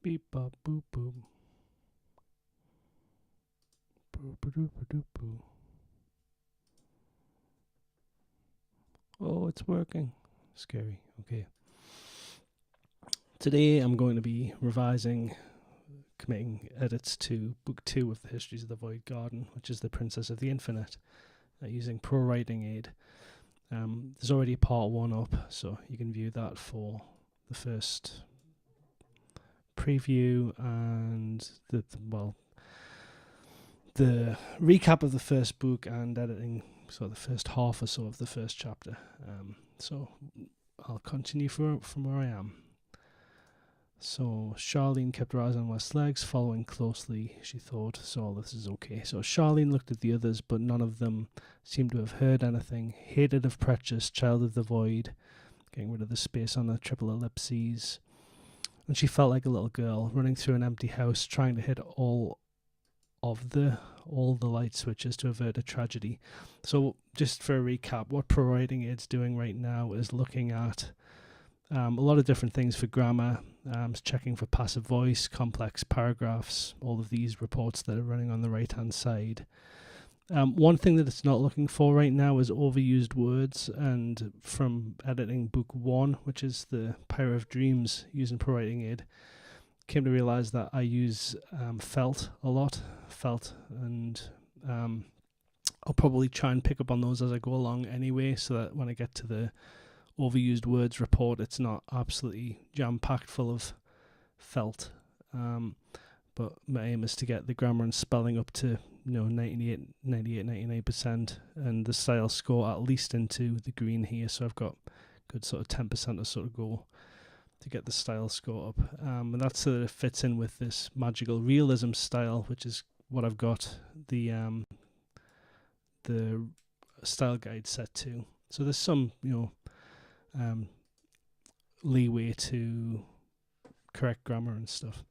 Beep bop boop boop. Boop boop boop boop. Oh, it's working. Scary. Okay. Today I'm going to be revising, committing edits to Book 2 of the Histories of the Void Garden, which is the Princess of the Infinite, using ProWritingAid. There's already part 1 up, so you can view that for the first preview and the recap of the first book and editing the first half or so of the first chapter. So I'll continue from where I am. So Charlene kept her eyes on West's legs, following closely, she thought, so all this is okay. So Charlene looked at the others, but none of them seemed to have heard anything. Hated of Precious, child of the void, getting rid of the space on the triple ellipses. And she felt like a little girl, running through an empty house, trying to hit all the light switches to avert a tragedy. So just for a recap, what ProWritingAid's doing right now is looking at a lot of different things for grammar, checking for passive voice, complex paragraphs, all of these reports that are running on the right hand side. One thing that it's not looking for right now is overused words, and from editing book 1, which is the Pyre of Dreams using ProWritingAid, came to realize that I use felt a lot, and I'll probably try and pick up on those as I go along anyway, so that when I get to the overused words report, it's not absolutely jam-packed full of felt. But my aim is to get the grammar and spelling up to 99%, and the style score at least into the green here, so I've got good sort of 10% or so to go to get the style score up. And that's so that it fits in with this magical realism style, which is what I've got the style guide set to. So there's some leeway to correct grammar and stuff.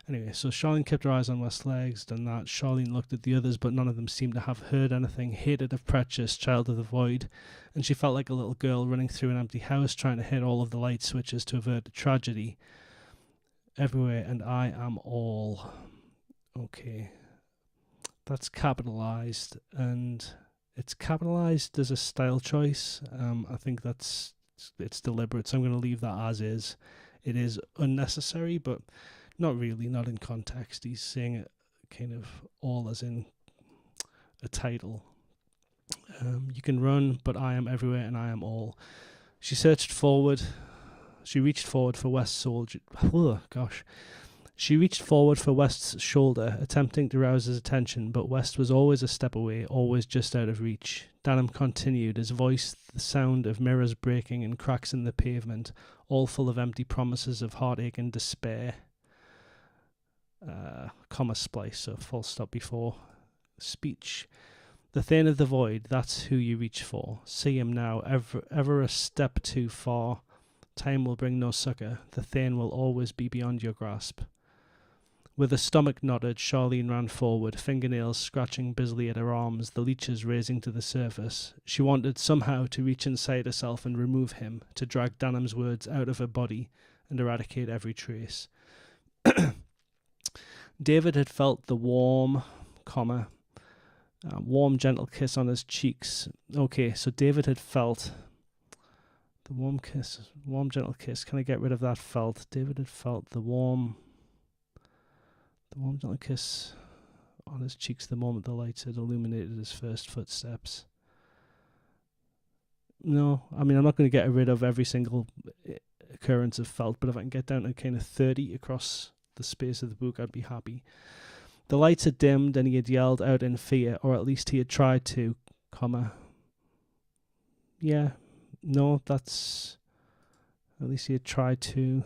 Anyway, so Charlene kept her eyes on West's legs, done that. Charlene looked at the others, but none of them seemed to have heard anything. Hated of Precious, child of the void, and she felt like a little girl running through an empty house, trying to hit all of the light switches to avert a tragedy. Everywhere, and I am all. Okay, that's capitalized, and it's capitalized as a style choice. I think it's deliberate, so I'm going to leave that as is. It is unnecessary, but not really, not in context. He's saying it kind of all as in a title. You can run, but I am everywhere and I am all. She reached forward for West's soldier. Oh, gosh. She reached forward for West's shoulder, attempting to rouse his attention, but West was always a step away, always just out of reach. Danham continued, his voice the sound of mirrors breaking and cracks in the pavement, all full of empty promises of heartache and despair. Comma splice, so full stop before speech. The Thane of the Void, that's who you reach for. See him now, ever a step too far. Time will bring no succour. The Thane will always be beyond your grasp. With a stomach knotted, Charlene ran forward, fingernails scratching busily at her arms, the leeches raising to the surface. She wanted somehow to reach inside herself and remove him, to drag Danham's words out of her body and eradicate every trace. David had felt the warm, gentle kiss on his cheeks. Okay, so David had felt the warm, gentle kiss. Can I get rid of that felt? David had felt the warm, gentle kiss on his cheeks the moment the lights had illuminated his first footsteps. No, I mean, I'm not going to get rid of every single occurrence of felt, but if I can get down to kind of 30 across the space of the book, I'd be happy. The lights had dimmed and he had yelled out in fear, or at least he had tried to, yeah, no, that's, at least he had tried to.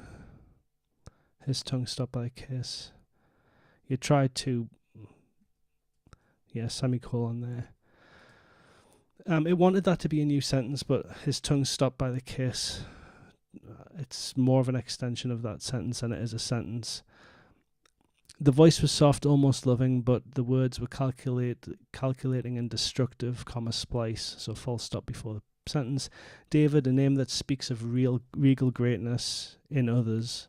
His tongue stopped by a kiss. He had tried to, semicolon there. It wanted that to be a new sentence, but his tongue stopped by the kiss. It's more of an extension of that sentence than it is a sentence. The voice was soft, almost loving, but the words were calculating and destructive, splice, so full stop before the sentence. David, a name that speaks of regal greatness in others.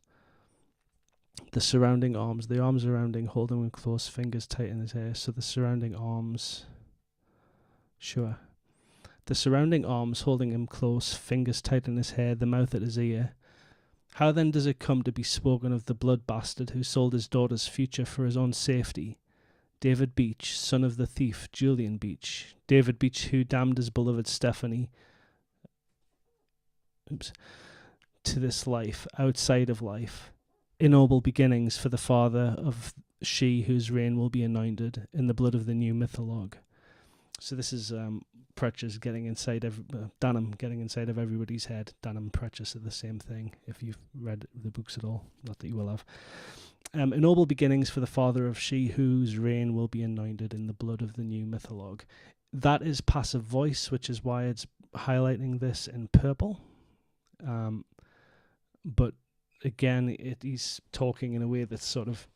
The surrounding arms, the arms surrounding, holding him close, fingers tight in his hair. So the surrounding arms, sure. The surrounding arms holding him close, fingers tight in his hair, the mouth at his ear. How then does it come to be spoken of the blood bastard who sold his daughter's future for his own safety? David Beach, son of the thief, Julian Beach. David Beach who damned his beloved Stephanie to this life, outside of life. Ignoble beginnings for the father of she whose reign will be anointed in the blood of the new mythologue. So this is Pratchett getting inside Danum getting inside of everybody's head. Danum and Pratchett are the same thing, if you've read the books at all. Not that you will have. Ignoble beginnings for the father of she whose reign will be anointed in the blood of the new mythologue. That is passive voice, which is why it's highlighting this in purple. But again, he's talking in a way that's sort of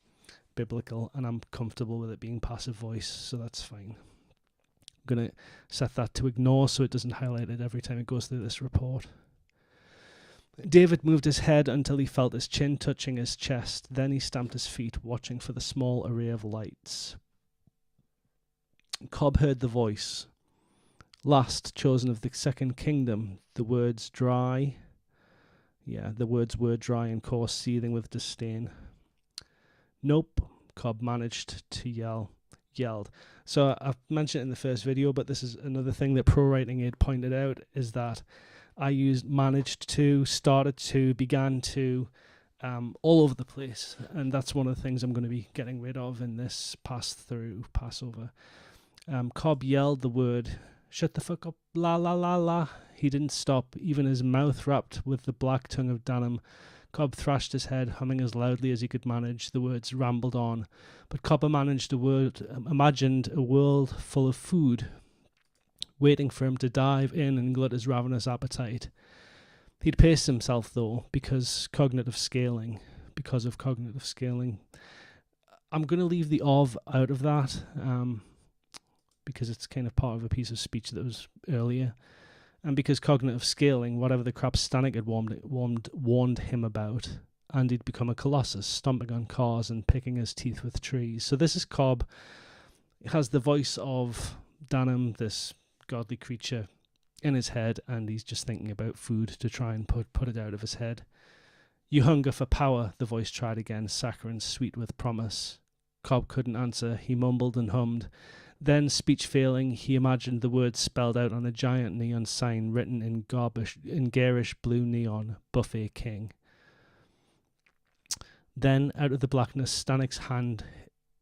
biblical, and I'm comfortable with it being passive voice, so that's fine. I'm going to set that to ignore so it doesn't highlight it every time it goes through this report. David moved his head until he felt his chin touching his chest. Then he stamped his feet, watching for the small array of lights. Cobb heard the voice. Last chosen of the second kingdom, the words dry. Yeah, the words were dry and coarse, seething with disdain. Nope, Cobb managed to yelled. So I've mentioned it in the first video, but this is another thing that ProWritingAid pointed out, is that I used managed to, started to, began to, all over the place. And that's one of the things I'm going to be getting rid of in this Passover. Cobb yelled the word, "Shut the fuck up, la la la la." He didn't stop, even his mouth wrapped with the black tongue of Danum. Cobb thrashed his head, humming as loudly as he could manage. The words rambled on. But Cobb imagined a world full of food, waiting for him to dive in and glut his ravenous appetite. He'd paced himself, though, because of cognitive scaling. I'm going to leave the of out of that, because it's kind of part of a piece of speech that was earlier. And because cognitive scaling, whatever the crap Stanek had warned him about, and he'd become a colossus, stomping on cars and picking his teeth with trees. So this is Cobb. He has the voice of Danum, this godly creature, in his head, and he's just thinking about food to try and put it out of his head. "You hunger for power," the voice tried again, saccharine, sweet with promise. Cobb couldn't answer. He mumbled and hummed. Then, speech failing, he imagined the words spelled out on a giant neon sign written in garish blue neon, "Buffet King." Then, out of the blackness, Stanek's hand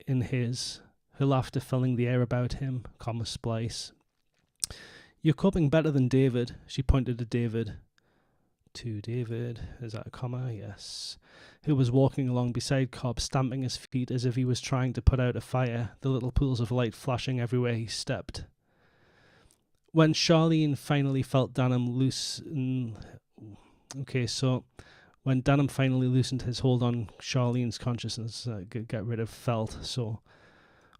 in his, her laughter filling the air about him, comma splice. "You're coping better than David," she pointed to David. To David, is that a comma? Yes. Who was walking along beside Cobb, stamping his feet as if he was trying to put out a fire, the little pools of light flashing everywhere he stepped. When Charlene finally felt Danum loosen... Okay, so when Danum finally loosened his hold on Charlene's consciousness, get rid of felt, so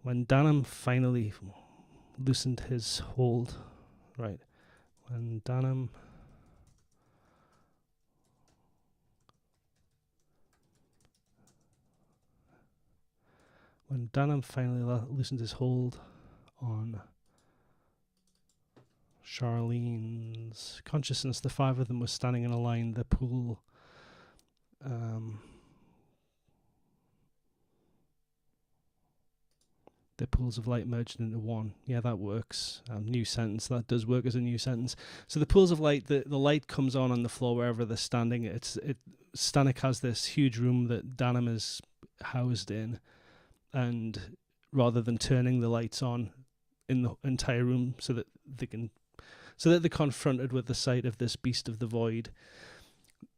when Danum finally loosened his hold... Right. When Danum finally loosened his hold on Charlene's consciousness, the five of them were standing in a line. The pool, the pools of light merged into one. Yeah, that works. New sentence. That does work as a new sentence. So the pools of light, the light comes on the floor wherever they're standing. Stanek has this huge room that Danum is housed in. And rather than turning the lights on in the entire room so that they're confronted with the sight of this beast of the void,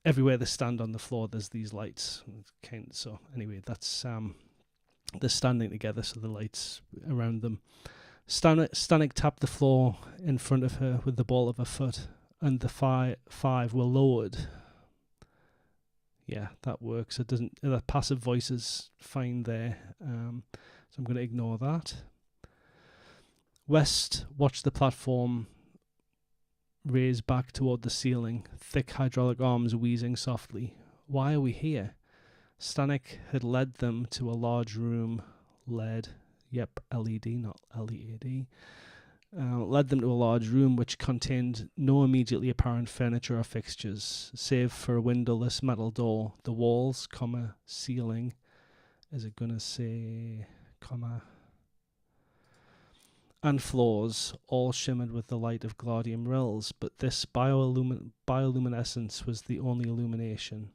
everywhere they stand on the floor, there's these lights. So anyway, that's they're standing together, so the lights around them. Stanek tapped the floor in front of her with the ball of her foot, and the five were lowered. Yeah, that works. It doesn't. That passive voice is fine there. So I'm going to ignore that. West watched the platform raise back toward the ceiling, thick hydraulic arms wheezing softly. "Why are we here?" Stanek had led them to a large room, LED, not L-E-A-D, led them to a large room which contained no immediately apparent furniture or fixtures, save for a windowless metal door. The walls, ceiling, is it gonna say, and floors all shimmered with the light of gladium rills, but this bioluminescence was the only illumination.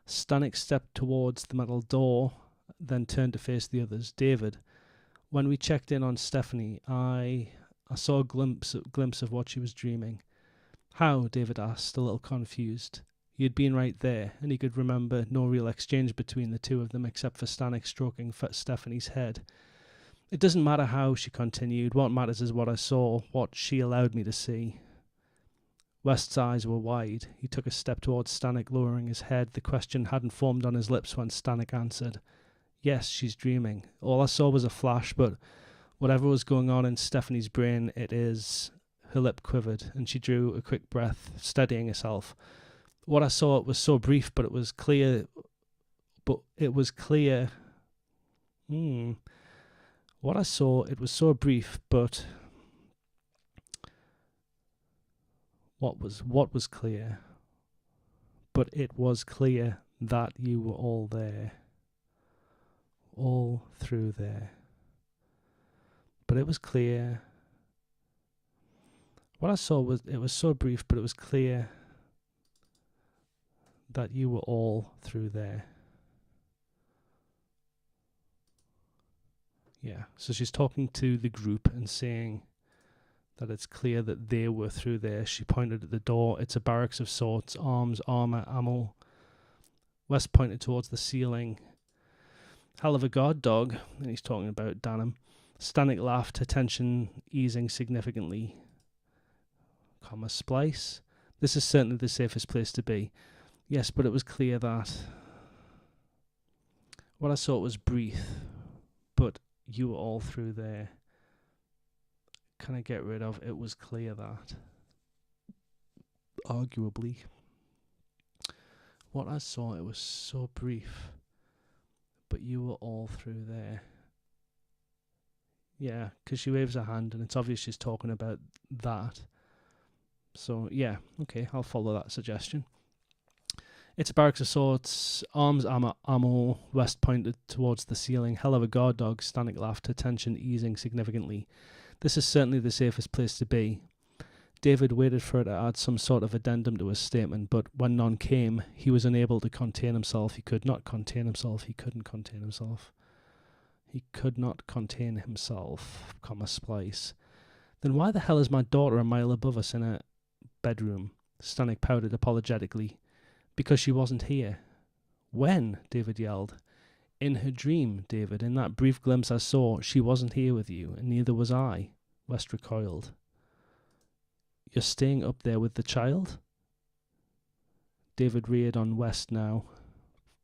Stanek stepped towards the metal door, then turned to face the others. David, when we checked in on Stephanie, I saw a glimpse of what she was dreaming. How? David asked, a little confused. He had been right there, and he could remember no real exchange between the two of them except for Stanek stroking Stephanie's head. It doesn't matter how, she continued. What matters is what I saw, what she allowed me to see. West's eyes were wide. He took a step towards Stanek, lowering his head. The question hadn't formed on his lips when Stanek answered. Yes, she's dreaming. All I saw was a flash, but whatever was going on in Stephanie's brain, it is... Her lip quivered, and she drew a quick breath, steadying herself. What I saw, it was so brief, but it was clear... What I saw, it was so brief, but... What was clear? But it was clear that you were all there. All through there. But it was clear. What I saw was, it was so brief, but it was clear that you were all through there. Yeah, so she's talking to the group and saying that it's clear that they were through there. She pointed at the door. It's a barracks of sorts, arms, armour, ammo. West pointed towards the ceiling. Hell of a guard dog, and he's talking about Danham. Stanek laughed, her tension easing significantly. Splice. This is certainly the safest place to be. Yes, but it was clear that... What I saw was brief, but you were all through there. Can I get rid of it was clear that? Arguably. What I saw, it was so brief, but you were all through there. Yeah, because she waves her hand and it's obvious she's talking about that. So, yeah, okay, I'll follow that suggestion. It's a barracks of sorts, arms, ammo. West pointed towards the ceiling. Hell of a guard dog, Stanek laughed, her tension easing significantly. This is certainly the safest place to be. David waited for her to add some sort of addendum to his statement, but when none came, he was unable to contain himself. He could not contain himself. He couldn't contain himself. He could not contain himself, splice. Then why the hell is my daughter a mile above us in a bedroom? Stanek pouted apologetically. Because she wasn't here. When? David yelled. In her dream, David. In that brief glimpse I saw, she wasn't here with you, and neither was I. West recoiled. You're staying up there with the child? David reared on West now.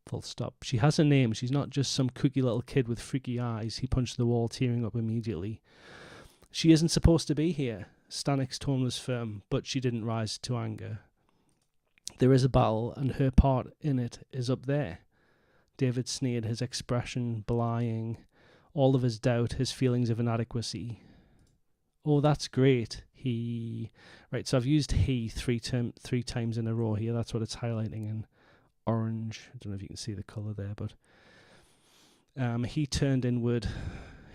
Full stop. She has a name. She's not just some kooky little kid with freaky eyes. He punched the wall, tearing up immediately. She isn't supposed to be here. Stanek's tone was firm, but she didn't rise to anger. There is a battle, and her part in it is up there. David sneered, his expression belying all of his doubt, his feelings of inadequacy. Oh, that's great. Right, so I've used he three times in a row here. That's what it's highlighting in orange. I don't know if you can see the colour there, but he turned inward.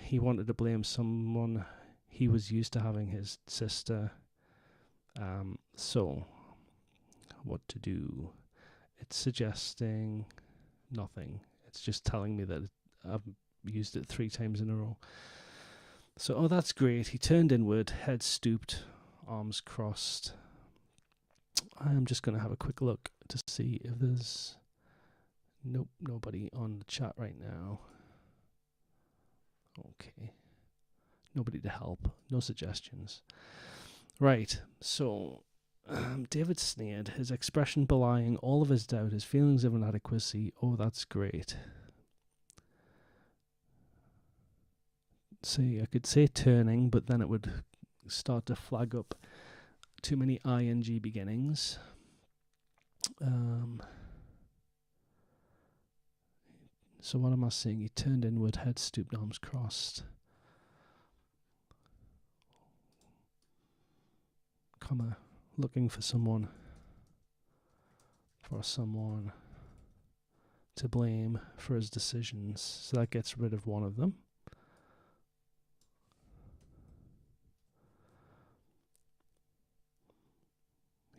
He wanted to blame someone. He was used to having his sister. So... what to do. It's suggesting nothing. It's just telling me that I've used it 3 times in a row. So, oh, that's great. He turned inward, head stooped, arms crossed. I am just going to have a quick look to see if there's... Nope, nobody on the chat right now. Okay. Nobody to help. No suggestions. Right, so... David sneered, his expression belying all of his doubt, his feelings of inadequacy. Oh, that's great. See, I could say turning, but then it would start to flag up too many ing beginnings. So what am I saying? He turned inward, head stooped, arms crossed. Comma, looking for someone to blame for his decisions. So that gets rid of one of them.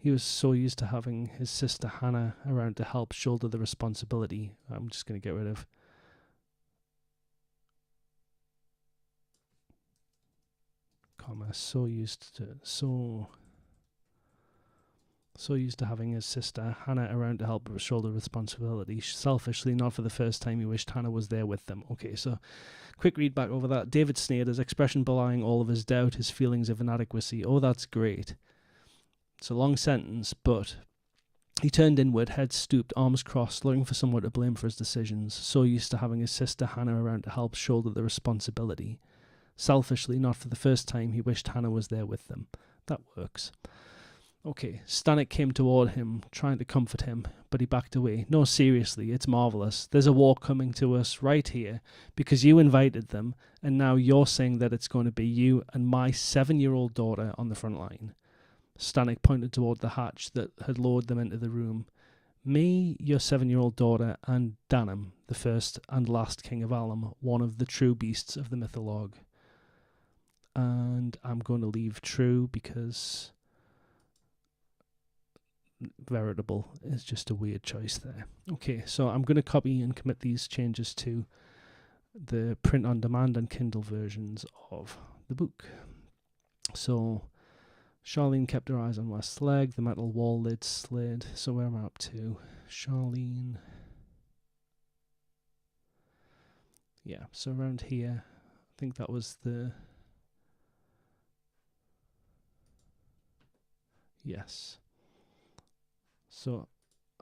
He was so used to having his sister Hannah around to help shoulder the responsibility. I'm just going to get rid of comma, so used to having his sister Hannah around to help shoulder responsibility. Selfishly, not for the first time, he wished Hannah was there with them. Okay, so quick read back over that. David sneered, his expression belying all of his doubt, his feelings of inadequacy. Oh, that's great. It's a long sentence, but he turned inward, head stooped, arms crossed, looking for someone to blame for his decisions. So used to having his sister Hannah around to help shoulder the responsibility. Selfishly, not for the first time, he wished Hannah was there with them. That works. Okay, Stanek came toward him, trying to comfort him, but he backed away. No, seriously, it's marvellous. There's a war coming to us right here, because you invited them, and now you're saying that it's going to be you and my 7-year-old daughter on the front line. Stanek pointed toward the hatch that had lowered them into the room. Me, your 7-year-old daughter, and Danum, the first and last king of Alam, one of the true beasts of the mythologue. And I'm going to leave true because veritable is just a weird choice there. Okay, so I'm going to copy and commit these changes to the print-on-demand and Kindle versions of the book. So Charlene kept her eyes on West's leg. The metal wall lid slid. So where am I up to? Charlene. Yeah, so around here. I think that was the... Yes. So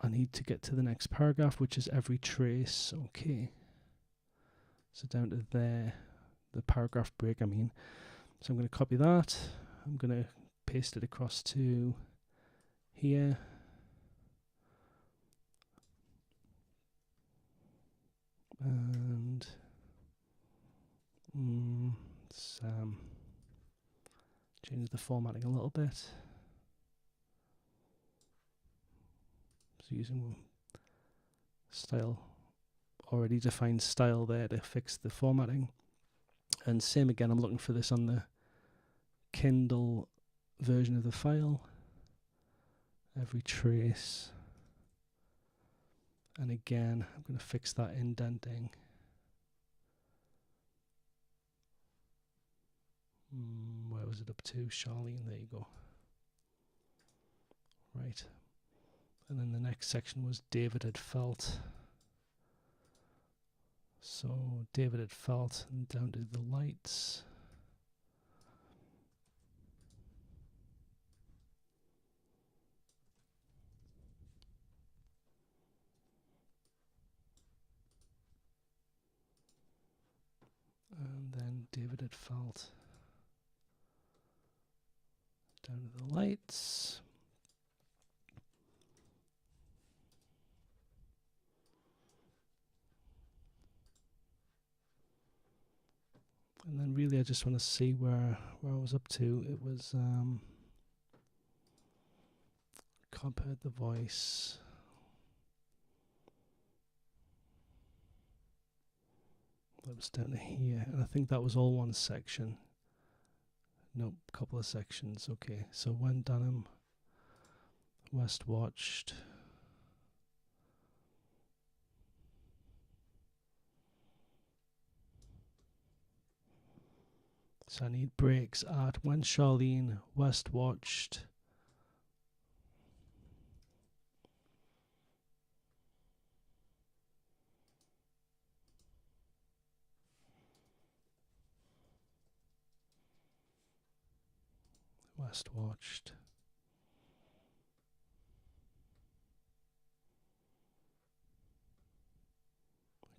I need to get to the next paragraph, which is every trace. Okay. So down to there. The paragraph break, I mean. So I'm going to copy that. I'm going to paste it across to here. And let's change the formatting a little bit. So using style, already defined style there to fix the formatting. And same again, I'm looking for this on the Kindle version of the file. Every trace. And again, I'm going to fix that indenting. Where was it up to? Charlene, there you go. Right. And then the next section was David had felt. So David had felt, and down to the lights. And then David had felt, down to the lights. And then really I just want to see where I was up to. It was compared the voice. That was down to here. And I think that was all one section. Nope, couple of sections. Okay, so when Dunham West watched. So I need breaks at when Charlene West watched. West watched.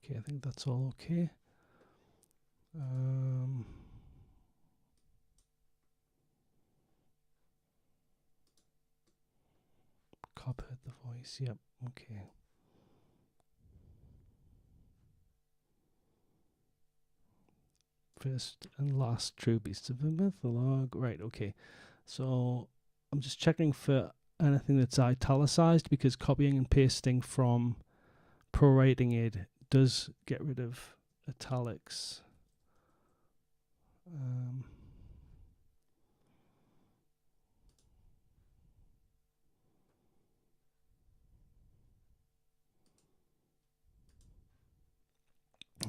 Okay, I think that's all okay. Cophead the voice, yep, okay. First and last true beasts of the mythologue. Right, okay. So I'm just checking for anything that's italicized, because copying and pasting from ProWritingAid does get rid of italics.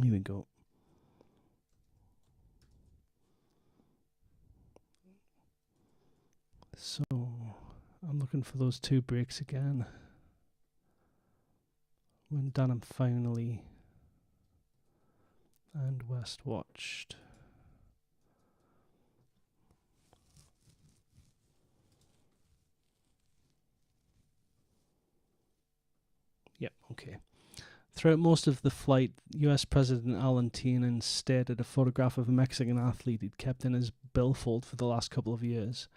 Here we go. So I'm looking for those two breaks again. When Dunham finally and West watched. Yep, okay. Throughout most of the flight, US President Alan Tiernan stared at a photograph of a Mexican athlete he'd kept in his billfold for the last couple of years.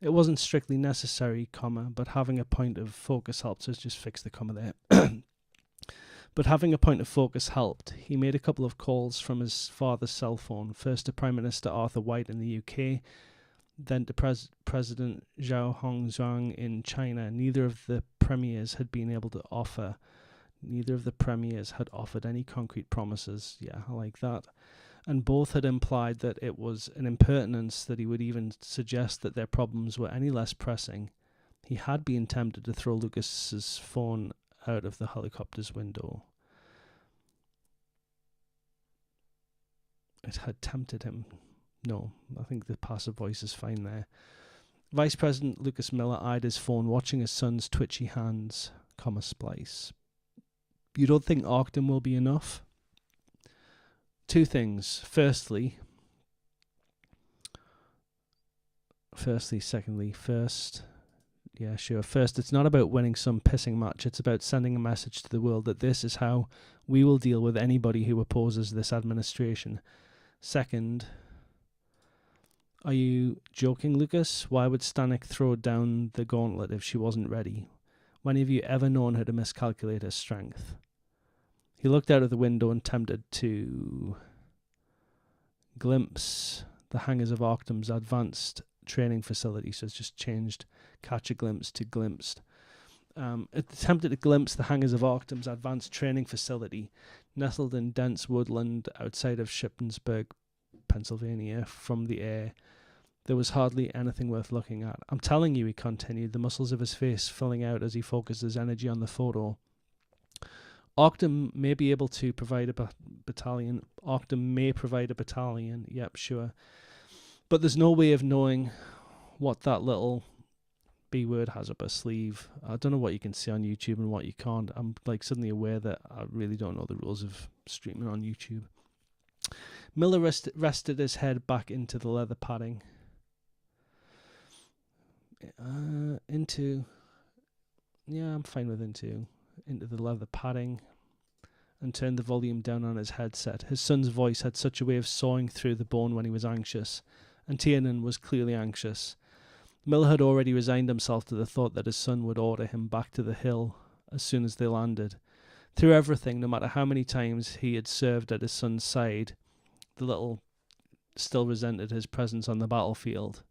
It wasn't strictly necessary, but having a point of focus helped. So let's just fix the comma there. But having a point of focus helped. He made a couple of calls from his father's cell phone, first to Prime Minister Arthur White in the UK, then to President Zhao Hongzhang in China. Neither of the premiers had offered any concrete promises. Yeah, I like that. And both had implied that it was an impertinence that he would even suggest that their problems were any less pressing. He had been tempted to throw Lucas's phone out of the helicopter's window. It had tempted him. No, I think the passive voice is fine there. Vice President Lucas Miller eyed his phone, watching his son's twitchy hands, splice. You don't think Arctum will be enough? Two things. Secondly, yeah, sure. First, it's not about winning some pissing match. It's about sending a message to the world that this is how we will deal with anybody who opposes this administration. Second, are you joking, Lucas? Why would Stanek throw down the gauntlet if she wasn't ready? When have you ever known her to miscalculate her strength? He looked out of the window and attempted to glimpse the hangars of Arctum's advanced training facility. So it's just changed catch a glimpse to glimpsed. It attempted to glimpse the hangars of Arctum's advanced training facility, nestled in dense woodland outside of Shippensburg, Pennsylvania, from the air. There was hardly anything worth looking at. I'm telling you, he continued, the muscles of his face filling out as he focused his energy on the photo. Arctum may be able to provide a battalion. Arctum may provide a battalion. Yep, sure. But there's no way of knowing what that little B word has up her sleeve. I don't know what you can see on YouTube and what you can't. I'm suddenly aware that I really don't know the rules of streaming on YouTube. Miller rested his head back into the leather padding. I'm fine with into the leather padding, and turned the volume down on his headset. His son's voice had such a way of sawing through the bone when he was anxious, and Tiernan was clearly anxious. Miller had already resigned himself to the thought that his son would order him back to the hill as soon as they landed. Through everything, no matter how many times he had served at his son's side, the little still resented his presence on the battlefield.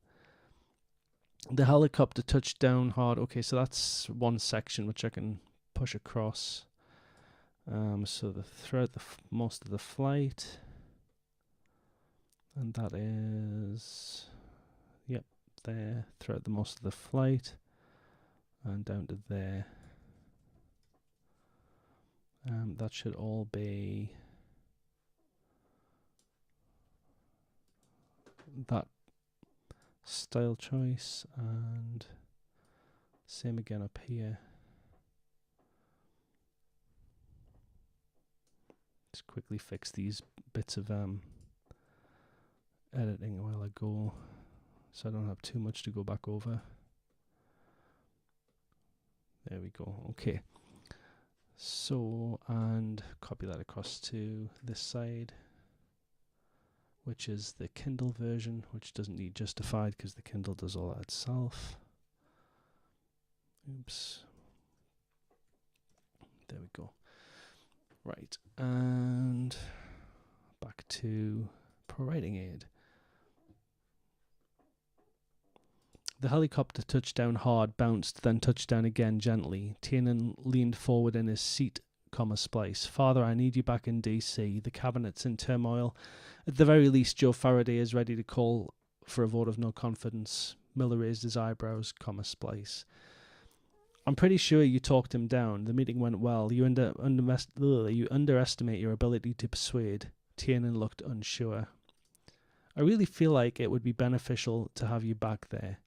The helicopter touched down hard. Okay, so that's one section which I can push across. So throughout most of the flight, and that is, yep, there throughout most of the flight, and down to there. That should all be that style choice, and same again up here. Just quickly fix these bits of editing while I go, so I don't have too much to go back over. There we go. Okay. So, and copy that across to this side, which is the Kindle version, which doesn't need justified because the Kindle does all that itself. Oops. There we go. Right, and back to ProWritingAid. The helicopter touched down hard, bounced, then touched down again gently. Tiernan leaned forward in his seat, Splice. Father, I need you back in D.C. The cabinet's in turmoil. At the very least, Joe Faraday is ready to call for a vote of no confidence. Miller raised his eyebrows, Splice. I'm pretty sure you talked him down. The meeting went well. You underestimate your ability to persuade. Tiernan looked unsure. I really feel like it would be beneficial to have you back there.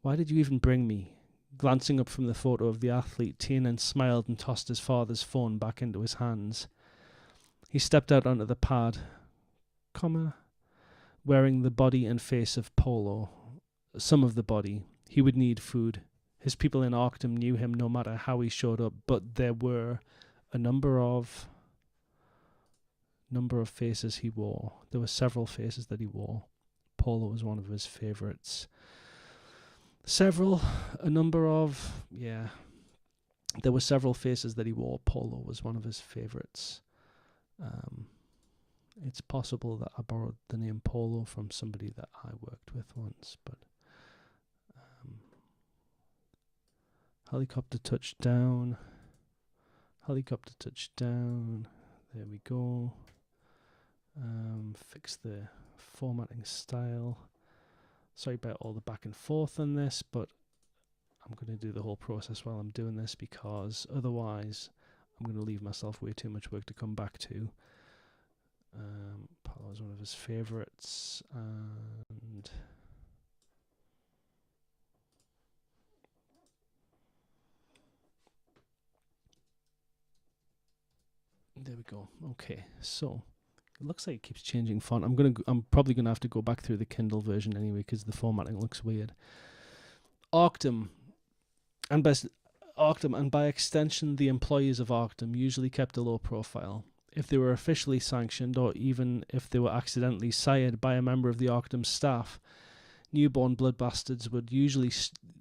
Why did you even bring me? Glancing up from the photo of the athlete, Tiernan smiled and tossed his father's phone back into his hands. He stepped out onto the pad, wearing the body and face of Polo. Some of the body. He would need food. His people in Arctum knew him no matter how he showed up, but there were a number of faces he wore. There were several faces that he wore. Polo was one of his favourites. There were several faces that he wore. Polo was one of his favourites. It's possible that I borrowed the name Polo from somebody that I worked with once, but helicopter touched down. There we go. Fix the formatting style. Sorry about all the back and forth on this, but I'm going to do the whole process while I'm doing this because otherwise I'm going to leave myself way too much work to come back to. Polo was one of his favourites, and there we go. Okay, so it looks like it keeps changing font. I'm probably gonna have to go back through the Kindle version anyway because the formatting looks weird. Arctum, and by extension, the employees of Arctum usually kept a low profile. If they were officially sanctioned, or even if they were accidentally sired by a member of the Arctum staff, newborn blood bastards would usually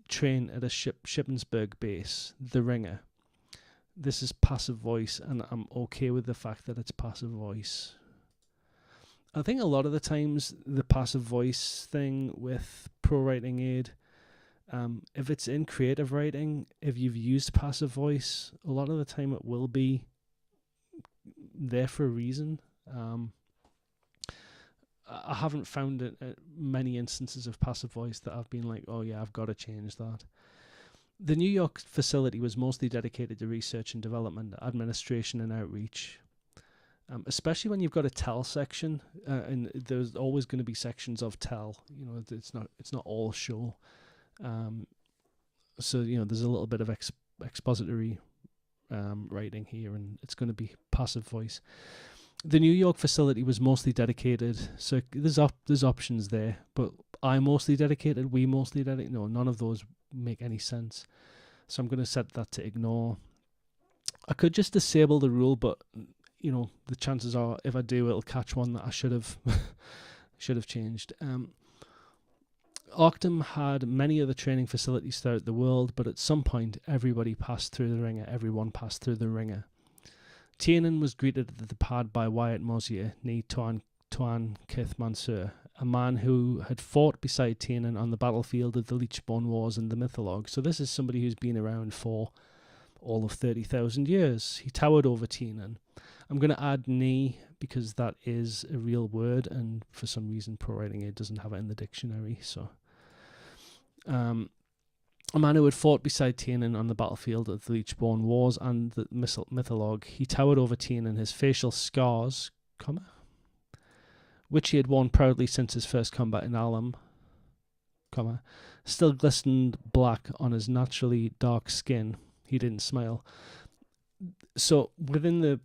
train at a Shippensburg base, the Ringer. This is passive voice, and I'm okay with the fact that it's passive voice. I think a lot of the times the passive voice thing with ProWritingAid, if it's in creative writing, if you've used passive voice, a lot of the time it will be there for a reason. I haven't found many instances of passive voice that I've been like, oh yeah, I've got to change that. The New York facility was mostly dedicated to research and development, administration and outreach. Especially when you've got a tell section, and there's always going to be sections of tell. You know, it's not all show. So you know, there's a little bit of expository writing here, and it's going to be passive voice. The New York facility was mostly dedicated, so there's options there. But we mostly dedicated. No, none of those make any sense. So I'm going to set that to ignore. I could just disable the rule, but you know, the chances are if I do, it'll catch one that I should have changed. Arctum had many other training facilities throughout the world, but at some point, everyone passed through the Ringer. Tiernan was greeted at the pad by Wyatt Mosier, nee Tuan Kith Mansur, a man who had fought beside Tiernan on the battlefield of the Leechborn Wars and the Mythologue. So this is somebody who's been around for all of 30,000 years. He towered over Tiernan. I'm going to add knee because that is a real word, and for some reason ProWritingAid doesn't have it in the dictionary. So, a man who had fought beside Tiernan on the battlefield of the Leechborn Wars and the Mythologue. He towered over Tiernan, his facial scars, which he had worn proudly since his first combat in Alum, still glistened black on his naturally dark skin. He didn't smile. So within the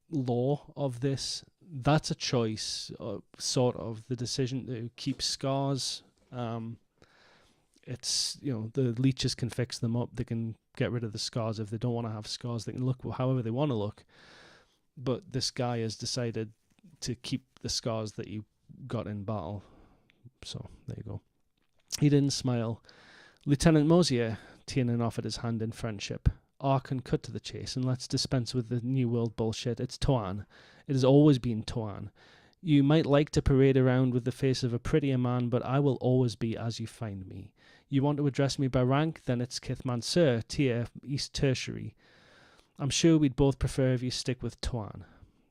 law of this, that's a choice, sort of the decision to keep scars. It's, you know, the leeches can fix them up. They can get rid of the scars. If they don't want to have scars, they can look however they want to look. But this guy has decided to keep the scars that he got in battle. So there you go. He didn't smile. Lieutenant Mosier, Tiernan offered his hand in friendship. Ark and cut to the chase, and let's dispense with the New World bullshit. It's Tuan. It has always been Tuan. You might like to parade around with the face of a prettier man, but I will always be as you find me. You want to address me by rank? Then it's Kithman Sir, Tier, East Tertiary. I'm sure we'd both prefer if you stick with Tuan.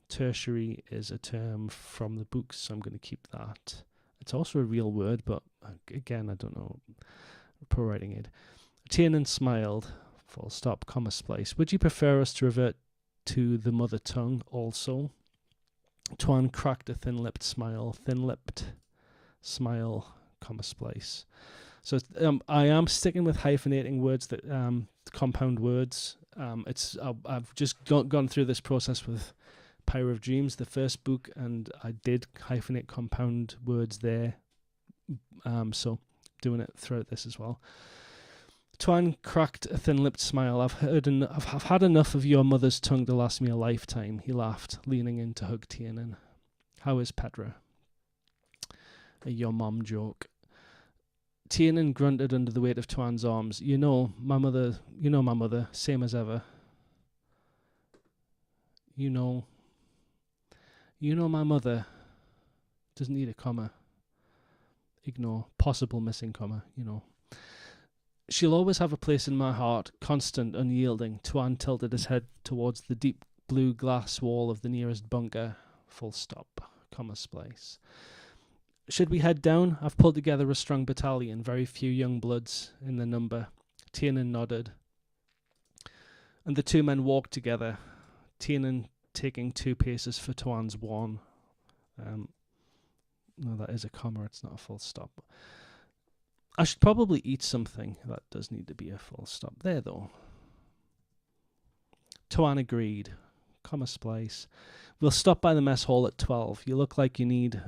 Tertiary is a term from the books, so I'm going to keep that. It's also a real word, but again, I don't know. ProWritingAid. Tiernan smiled, full stop, comma splice. Would you prefer us to revert to the mother tongue also? Tuan cracked a thin-lipped smile, comma splice. So I am sticking with hyphenating words, that compound words. I've just gone through this process with Power of Dreams, the first book, and I did hyphenate compound words there. So doing it throughout this as well. Tuan cracked a thin-lipped smile. I've had enough of your mother's tongue to last me a lifetime, he laughed, leaning in to hug Tiernan. How is Petra? A your mom joke. Tiernan grunted under the weight of Tuan's arms. You know my mother, same as ever. You know my mother doesn't need a comma. Ignore possible missing comma, She'll always have a place in my heart, constant, unyielding. Tuan tilted his head towards the deep blue glass wall of the nearest bunker. Full stop, comma splice. Should we head down? I've pulled together a strong battalion, very few young bloods in the number. Tiernan nodded. And the two men walked together, Tiernan taking 2 paces for Tuan's 1. No, that is a comma, it's not a full stop. I should probably eat something. That does need to be a full stop there, though. Tuan agreed. Comma splice. We'll stop by the mess hall at 12. You look like you need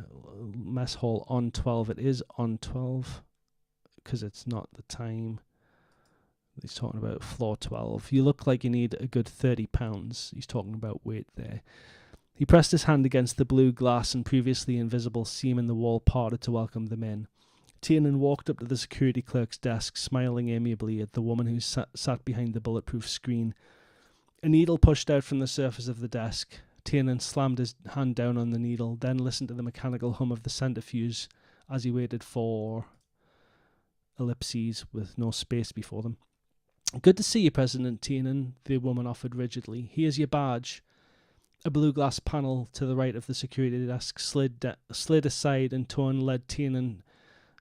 mess hall on 12. It is on 12 because it's not the time. He's talking about floor 12. You look like you need a good 30 pounds. He's talking about weight there. He pressed his hand against the blue glass and previously invisible seam in the wall parted to welcome them in. Tiernan walked up to the security clerk's desk, smiling amiably at the woman who sat behind the bulletproof screen. A needle pushed out from the surface of the desk. Tiernan slammed his hand down on the needle, then listened to the mechanical hum of the centrifuge as he waited for ellipses with no space before them. Good to see you, President Tiernan, the woman offered rigidly. Here's your badge. A blue glass panel to the right of the security desk slid aside and Tuan led Tiernan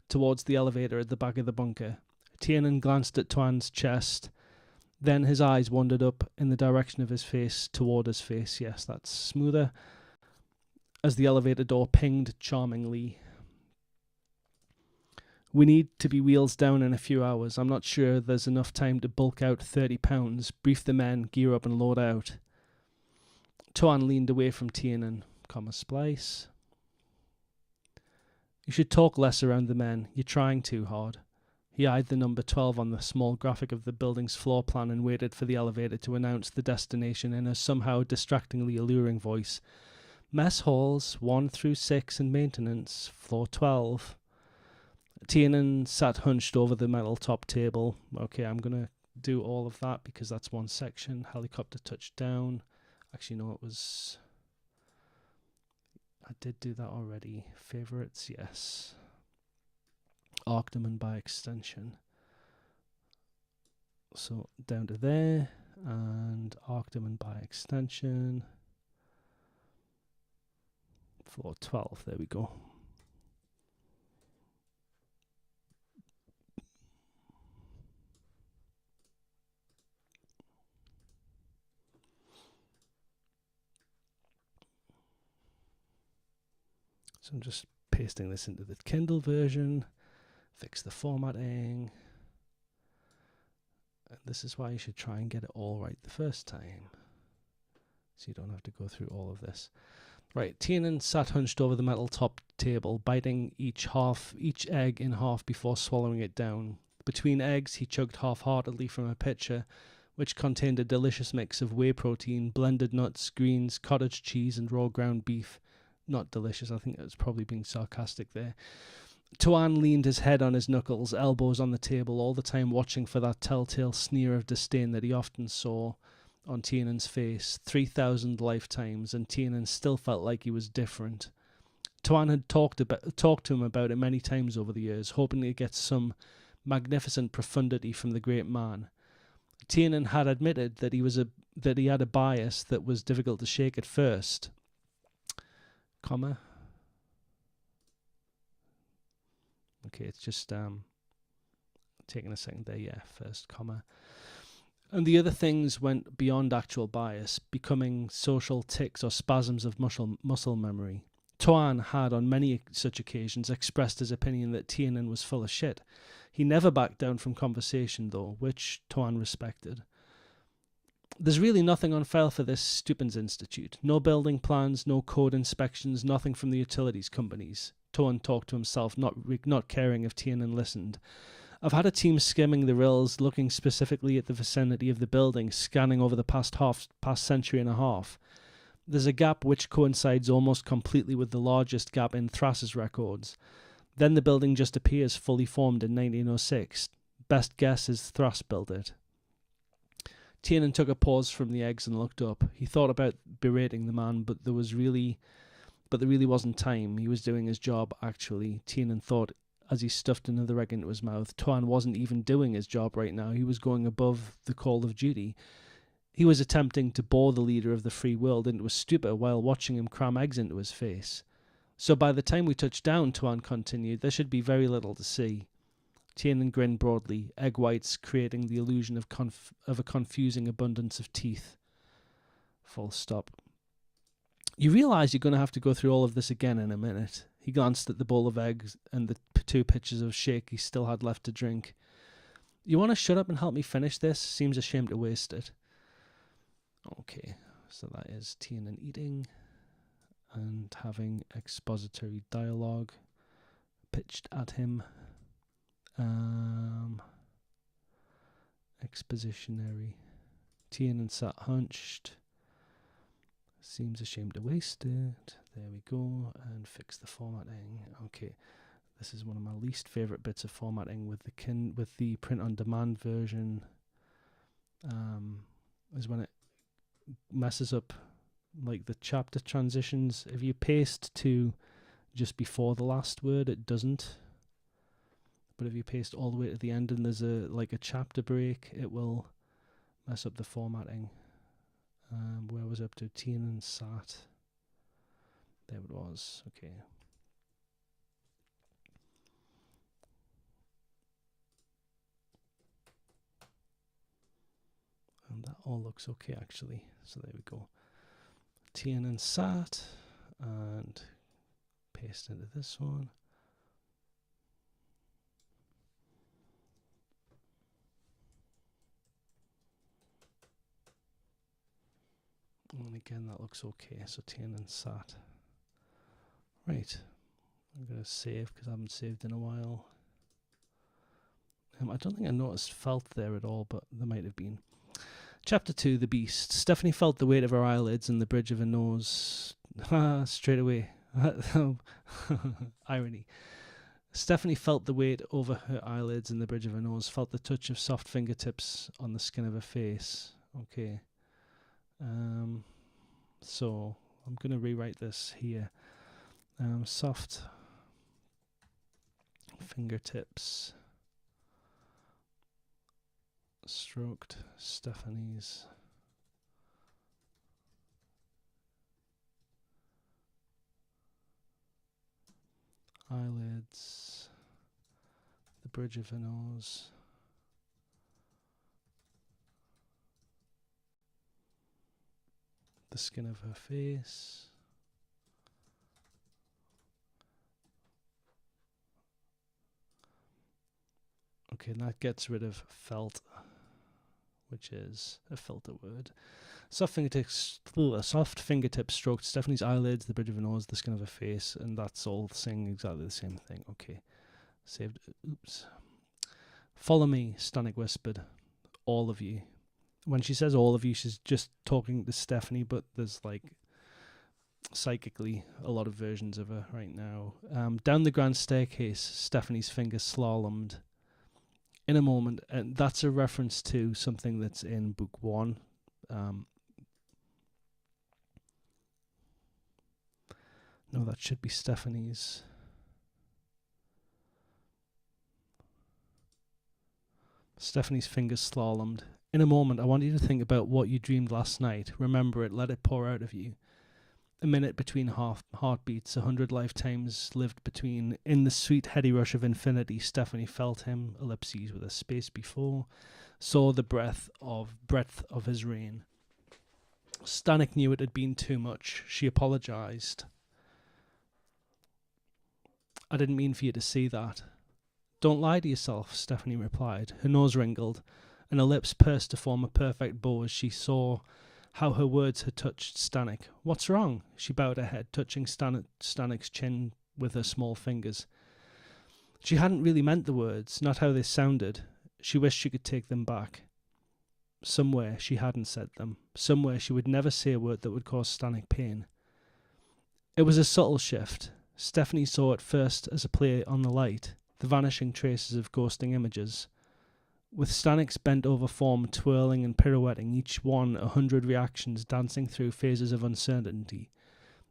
towards the elevator at the back of the bunker. Tiernan glanced at Tuan's chest. Then his eyes wandered up in the direction of his face, toward his face. Yes, that's smoother. As the elevator door pinged charmingly. We need to be wheels down in a few hours. I'm not sure there's enough time to bulk out 30 pounds, brief the men, gear up and load out. Tuan leaned away from Tiernan, comma splice. You should talk less around the men. You're trying too hard. He eyed the number 12 on the small graphic of the building's floor plan and waited for the elevator to announce the destination in a somehow distractingly alluring voice. Mess halls, 1 through 6 and maintenance, floor 12. Tiernan sat hunched over the metal top table. Okay, I'm going to do all of that because that's one section. Helicopter touchdown. Actually, no, it was... I did do that already. Favorites, yes. Arcdaman by extension. So down to there, and Arcdaman by extension. Floor 12, there we go. So I'm just pasting this into the Kindle version, fix the formatting. And this is why you should try and get it all right the first time, so you don't have to go through all of this. Right, Tiernan sat hunched over the metal top table, biting each egg in half before swallowing it down. Between eggs, he chugged half-heartedly from a pitcher, which contained a delicious mix of whey protein, blended nuts, greens, cottage cheese, and raw ground beef. Not delicious, I think it was probably being sarcastic there. Tuan leaned his head on his knuckles, elbows on the table, all the time watching for that telltale sneer of disdain that he often saw on Tiernan's face. 3,000 lifetimes, and Tiernan still felt like he was different. Tuan had talked to him about it many times over the years, hoping to get some magnificent profundity from the great man. Tiernan had admitted that he had a bias that was difficult to shake at first. Comma. Okay, it's just taking a second there. Yeah, first comma. And the other things went beyond actual bias, becoming social tics or spasms of muscle memory. Tuan had, on many such occasions, expressed his opinion that Tiernan was full of shit. He never backed down from conversation, though, which Tuan respected. There's really nothing on file for this Stupens Institute. No building plans, no code inspections, nothing from the utilities companies. Tuan talked to himself, not caring if Tiernan listened. I've had a team skimming the rills, looking specifically at the vicinity of the building, scanning over the past century and a half. There's a gap which coincides almost completely with the largest gap in Thras's records. Then the building just appears fully formed in 1906. Best guess is Thras built it. Tiernan took a pause from the eggs and looked up. He thought about berating the man, but there really wasn't time. He was doing his job, actually. Tiernan thought as he stuffed another egg into his mouth. Tuan wasn't even doing his job right now. He was going above the call of duty. He was attempting to bore the leader of the free world into a stupor while watching him cram eggs into his face. So by the time we touch down, Tuan continued, there should be very little to see. Tiernan grinned broadly, egg whites creating the illusion of a confusing abundance of teeth. Full stop. You realise you're going to have to go through all of this again in a minute. He glanced at the bowl of eggs and the 2 pitchers of shake he still had left to drink. You want to shut up and help me finish this? Seems a shame to waste it. Okay, so that is Tiernan eating and having expository dialogue pitched at him. Expositionary. Tiernan sat hunched. Seems a shame to waste it. There we go. And fix the formatting. Okay. This is one of my least favourite bits of formatting with the print-on-demand version. Is when it messes up like the chapter transitions. If you paste to just before the last word, it doesn't. But if you paste all the way to the end and there's a chapter break, it will mess up the formatting. Where was I up to? Tiernan sat. There it was. Okay. And that all looks okay, actually. So there we go. Tiernan sat. And paste into this one. And again, that looks okay. So Tiernan sat. Right. I'm going to save because I haven't saved in a while. I don't think I noticed felt there at all, but there might have been. Chapter 2, The Beast. Stephanie felt the weight of her eyelids and the bridge of her nose. Straight away. Irony. Stephanie felt the weight over her eyelids and the bridge of her nose, felt the touch of soft fingertips on the skin of her face. Okay. So I'm going to rewrite this here. Soft fingertips stroked Stephanie's eyelids, the bridge of her nose, the skin of her face, okay, and that gets rid of felt, which is a filter word. Soft fingertips stroked Stephanie's eyelids, the bridge of her nose, the skin of her face, and that's all saying exactly the same thing. Okay, saved. Oops. Follow me, Stanek whispered. All of you. When she says all of you, she's just talking to Stephanie, but there's psychically a lot of versions of her right now. Down the grand staircase, Stephanie's fingers slalomed. In a moment, and that's a reference to something that's in book 1. No, that should be Stephanie's. Stephanie's fingers slalomed. In a moment, I want you to think about what you dreamed last night. Remember it, let it pour out of you. A minute between heartbeats, 100 lifetimes lived between. In the sweet heady rush of infinity, Stephanie felt him, ellipses with a space before, saw the breadth of his reign. Stanek knew it had been too much. She apologised. I didn't mean for you to see that. Don't lie to yourself, Stephanie replied. Her nose wrinkled, and her lips pursed to form a perfect bow as she saw how her words had touched Stanek. What's wrong? She bowed her head, touching Stanek's chin with her small fingers. She hadn't really meant the words, not how they sounded. She wished she could take them back. Somewhere she hadn't said them. Somewhere she would never say a word that would cause Stanek pain. It was a subtle shift. Stephanie saw it first as a play on the light, the vanishing traces of ghosting images. With Stanek's bent-over form twirling and pirouetting, each one 100 reactions dancing through phases of uncertainty,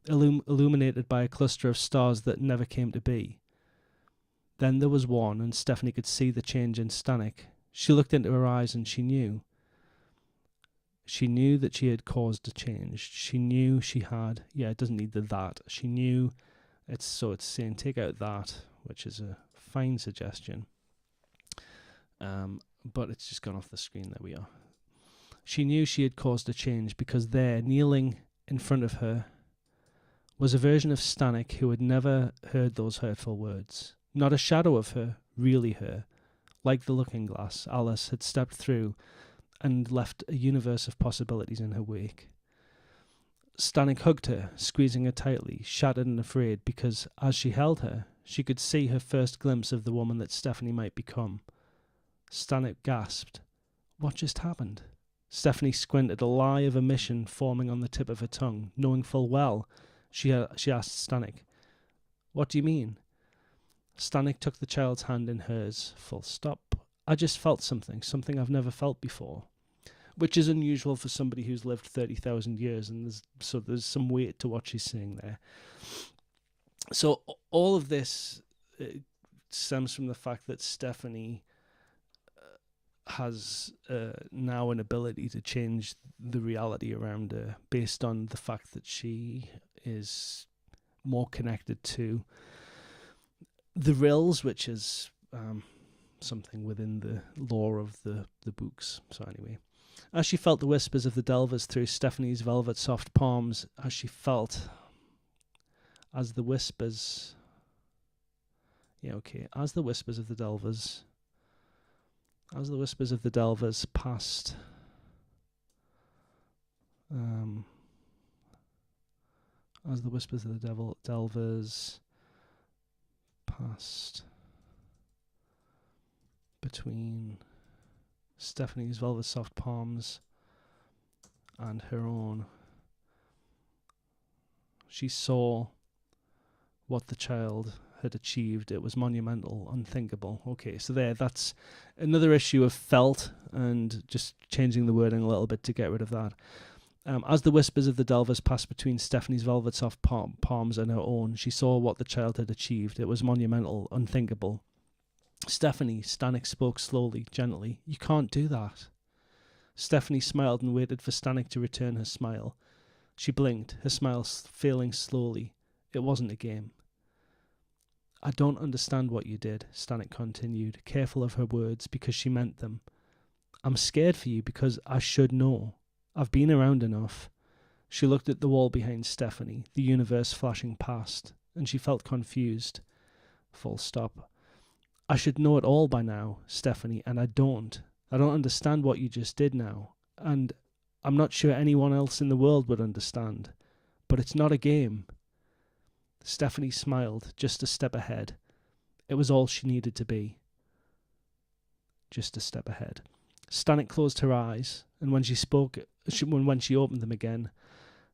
illuminated by a cluster of stars that never came to be. Then there was one, and Stephanie could see the change in Stanek. She looked into her eyes, and she knew. She knew that she had caused a change. She knew she had. Yeah, it doesn't need the that. She knew. It's saying take out that, which is a fine suggestion. But it's just gone off the screen. There we are. She knew she had caused a change because there, kneeling in front of her, was a version of Stanek who had never heard those hurtful words. Not a shadow of her, really her. Like the looking glass, Alice had stepped through and left a universe of possibilities in her wake. Stanek hugged her, squeezing her tightly, shattered and afraid, because as she held her, she could see her first glimpse of the woman that Stephanie might become. Stanek gasped. What just happened? Stephanie squinted, a lie of omission forming on the tip of her tongue, knowing full well. She asked Stanek, What do you mean? Stanek took the child's hand in hers. Full stop. I just felt something I've never felt before. Which is unusual for somebody who's lived 30,000 years, and there's some weight to what she's saying there. So all of this stems from the fact that Stephanie has now an ability to change the reality around her based on the fact that she is more connected to the Rills, which is something within the lore of the books. So anyway, as she felt the whispers of the Delvers through Stephanie's velvet soft palms, as the whispers of the Delvers passed between Stephanie's velvet soft palms and her own, she saw what the child had achieved. It was monumental, unthinkable. Okay, so that's another issue of felt, and just changing the wording a little bit to get rid of that. As the whispers of the Delvers passed between Stephanie's velvet soft palms and her own, she saw what the child had achieved. It was monumental, unthinkable. Stephanie, Stanek spoke slowly, gently. You can't do that. Stephanie smiled and waited for Stanek to return her smile. She blinked, her smile failing slowly. It wasn't a game. I don't understand what you did, Stanek continued, careful of her words because she meant them. I'm scared for you because I should know. I've been around enough. She looked at the wall behind Stephanie, the universe flashing past, and she felt confused. Full stop. I should know it all by now, Stephanie, and I don't. I don't understand what you just did now, and I'm not sure anyone else in the world would understand. But it's not a game. Stephanie smiled, just a step ahead. It was all she needed to be. Just a step ahead. Stanek closed her eyes, and when she opened them again,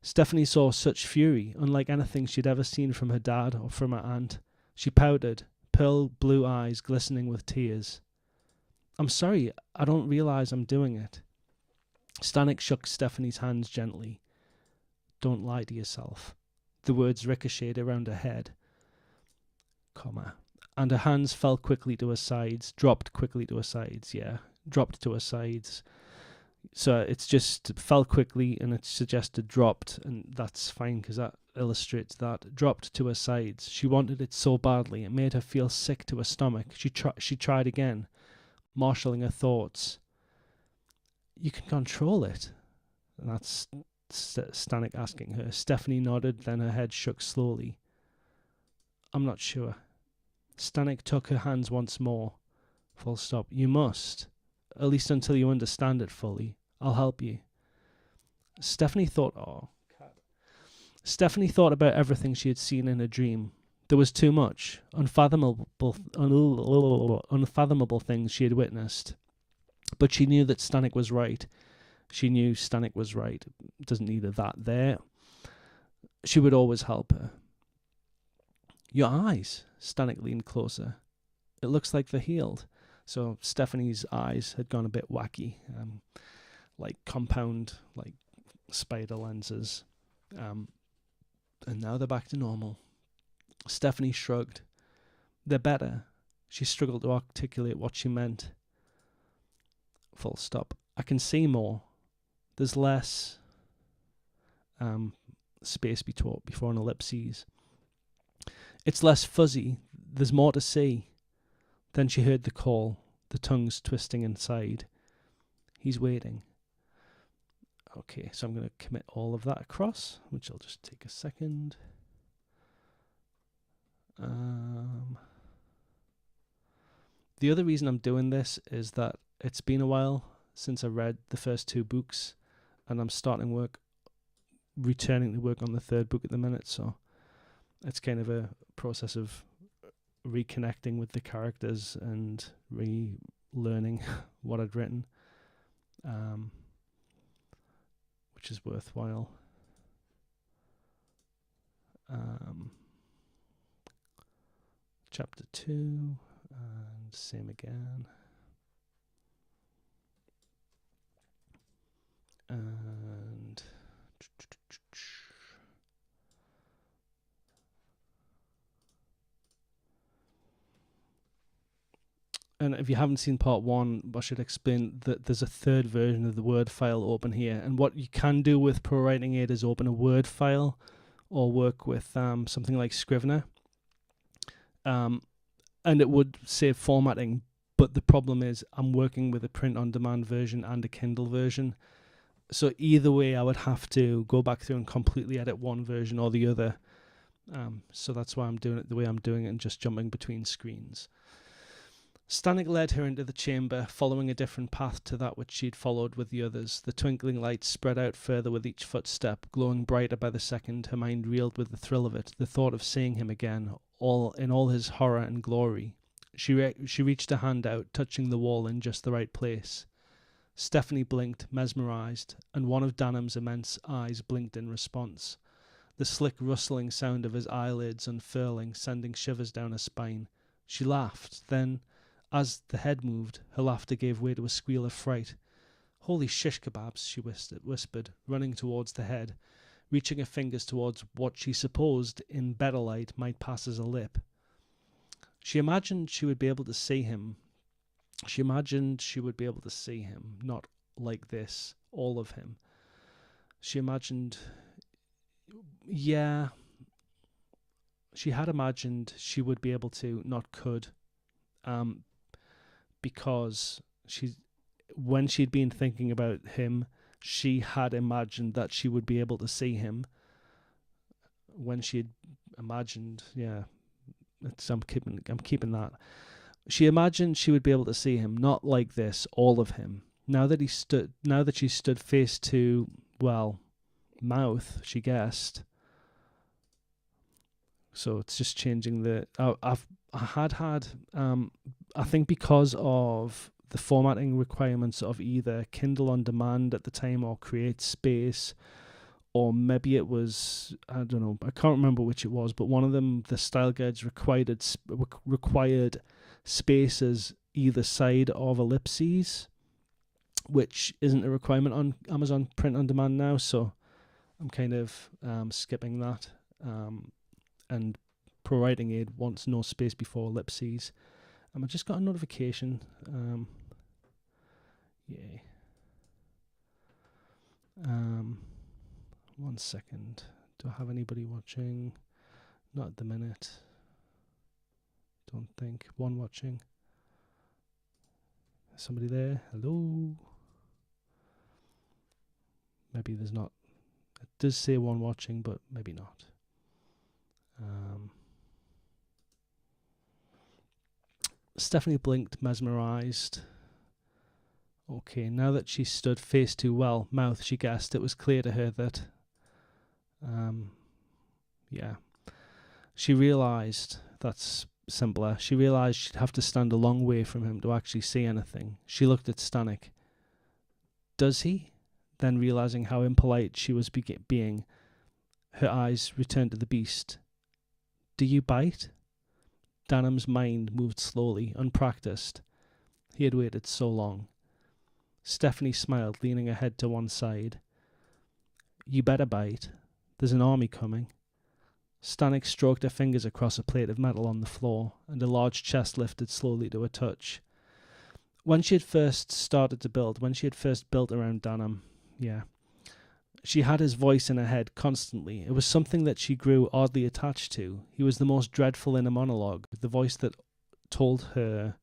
Stephanie saw such fury, unlike anything she'd ever seen from her dad or from her aunt. She pouted, pearl blue eyes glistening with tears. I'm sorry, I don't realize I'm doing it. Stanek shook Stephanie's hands gently. Don't lie to yourself. The words ricocheted around her head, comma, and her hands fell quickly to her sides, dropped quickly to her sides, dropped to her sides. So it's just fell quickly, and it suggested dropped, and that's fine because that illustrates that. Dropped to her sides. She wanted it so badly, it made her feel sick to her stomach. She tried again, marshalling her thoughts. You can control it. And that's Stanek asking her. Stephanie nodded, then her head shook slowly. I'm not sure. Stanek took her hands once more. Full stop. You must. At least until you understand it fully. I'll help you. Stephanie thought about everything she had seen in her dream. There was too much. Unfathomable things she had witnessed. But she knew that Stanek was right. She knew Stanek was right. Doesn't need that there. She would always help her. Your eyes. Stanek leaned closer. It looks like they're healed. So Stephanie's eyes had gone a bit wacky, like compound, like spider lenses. And now they're back to normal. Stephanie shrugged. They're better. She struggled to articulate what she meant. Full stop. I can see more. There's less space before an ellipses. It's less fuzzy. There's more to see. Then she heard the call, the tongues twisting inside. He's waiting. Okay, so I'm going to commit all of that across, which will just take a second. The other reason I'm doing this is that it's been a while since I read the first two books, and I'm returning to work on the third book at the minute, so it's kind of a process of reconnecting with the characters and relearning what I'd written, which is worthwhile. Chapter 2, and same again. And if you haven't seen part 1, I should explain that there's a third version of the Word file open here. And what you can do with ProWritingAid is open a Word file or work with something like Scrivener. And it would save formatting, but the problem is I'm working with a print-on-demand version and a Kindle version. So either way, I would have to go back through and completely edit one version or the other. So that's why I'm doing it the way I'm doing it and just jumping between screens. Stanek led her into the chamber, following a different path to that which she'd followed with the others. The twinkling lights spread out further with each footstep, glowing brighter by the second. Her mind reeled with the thrill of it, the thought of seeing him again, in all his horror and glory. She reached a hand out, touching the wall in just the right place. Stephanie blinked, mesmerized, and one of Danham's immense eyes blinked in response. The slick rustling sound of his eyelids unfurling, sending shivers down her spine. She laughed, then, as the head moved, her laughter gave way to a squeal of fright. Holy shish kebabs, she whispered, running towards the head, reaching her fingers towards what she supposed, in better light, might pass as a lip. She imagined she would be able to see him. Not like this, all of him. She imagined... Yeah. She had imagined she would be able to, not could. Because when she'd been thinking about him, she had imagined that she would be able to see him. When she'd imagined, I'm keeping that. She imagined she would be able to see him, not like this, all of him. Now that she stood face to, mouth, she guessed. So it's just changing I think because of the formatting requirements of either Kindle on Demand at the time or Create Space, or maybe it was, I don't know, I can't remember which it was, but one of them, the style guides required spaces either side of ellipses, which isn't a requirement on Amazon Print on Demand now, so I'm kind of skipping that. and ProWritingAid wants no space before ellipses. I just got a notification. Yay. 1 second. Do I have anybody watching? Not at the minute. Don't think. One watching. Somebody there? Hello? Maybe there's not. It does say one watching, but maybe not. Stephanie blinked, mesmerized. Okay, now that she stood face to, well, mouth, she guessed, it was clear to her that, yeah. She realized, that's simpler, she realized she'd have to stand a long way from him to actually see anything. She looked at Stanek. Does he? Then realizing how impolite she was being, her eyes returned to the beast. Do you bite? Danham's mind moved slowly, unpracticed. He had waited so long. Stephanie smiled, leaning her head to one side. You better bite. There's an army coming. Stanek stroked her fingers across a plate of metal on the floor, and a large chest lifted slowly to a touch. When she had first built around Danham, she had his voice in her head constantly. It was something that she grew oddly attached to. He was the most dreadful inner monologue, the voice that told her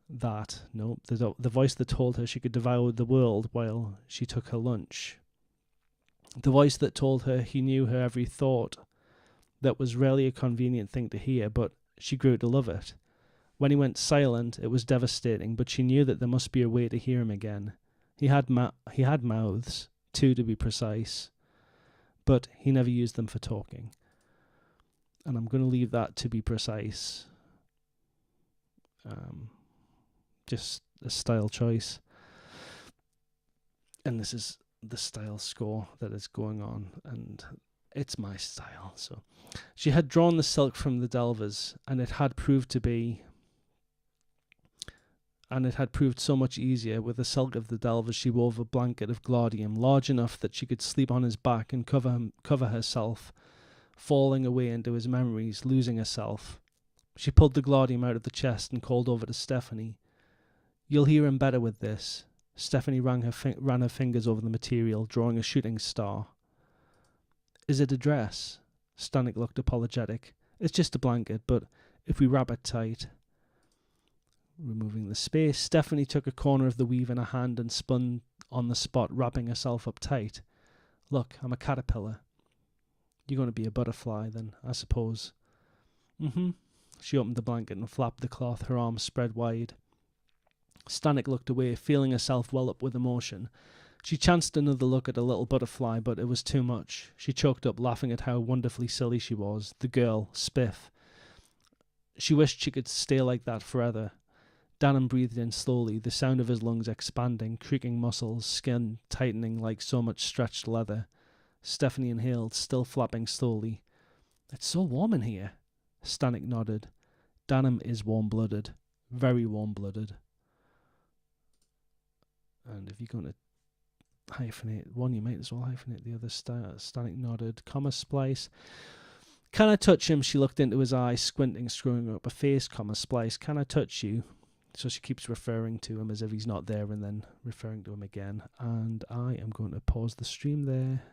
the voice that told her she could devour the world while she took her lunch. The voice that told her he knew her every thought. That was rarely a convenient thing to hear, but she grew to love it. When he went silent, it was devastating, but she knew that there must be a way to hear him again. He had mouths, 2 to be precise, but he never used them for talking. And I'm going to leave that to be precise. Just a style choice. And this is the style score that is going on, and it's my style. So she had drawn the silk from the Delvers, and it had proved so much easier. With the silk of the Delvers, she wove a blanket of gladium large enough that she could sleep on his back and cover herself, falling away into his memories, losing herself. She pulled the gladium out of the chest and called over to Stephanie. You'll hear him better with this. Stephanie ran her fingers over the material, drawing a shooting star. Is it a dress? Stanek looked apologetic. It's just a blanket, but if we wrap it tight. Removing the space, Stephanie took a corner of the weave in her hand and spun on the spot, wrapping herself up tight. Look, I'm a caterpillar. You're going to be a butterfly, then, I suppose. She opened the blanket and flapped the cloth, her arms spread wide. Stanek looked away, feeling herself well up with emotion. She chanced another look at a little butterfly, but it was too much. She choked up, laughing at how wonderfully silly she was. The girl, Spiff. She wished she could stay like that forever. Danham breathed in slowly, the sound of his lungs expanding, creaking muscles, skin tightening like so much stretched leather. Stephanie inhaled, still flapping slowly. It's so warm in here. Stanek nodded. Danham is warm-blooded. Very warm-blooded. And if you're going to hyphenate one, you might as well hyphenate the other. Stanek nodded. Comma splice. Can I touch him? She looked into his eyes, squinting, screwing up a face. Comma splice. Can I touch you? So she keeps referring to him as if he's not there and then referring to him again. And I am going to pause the stream there.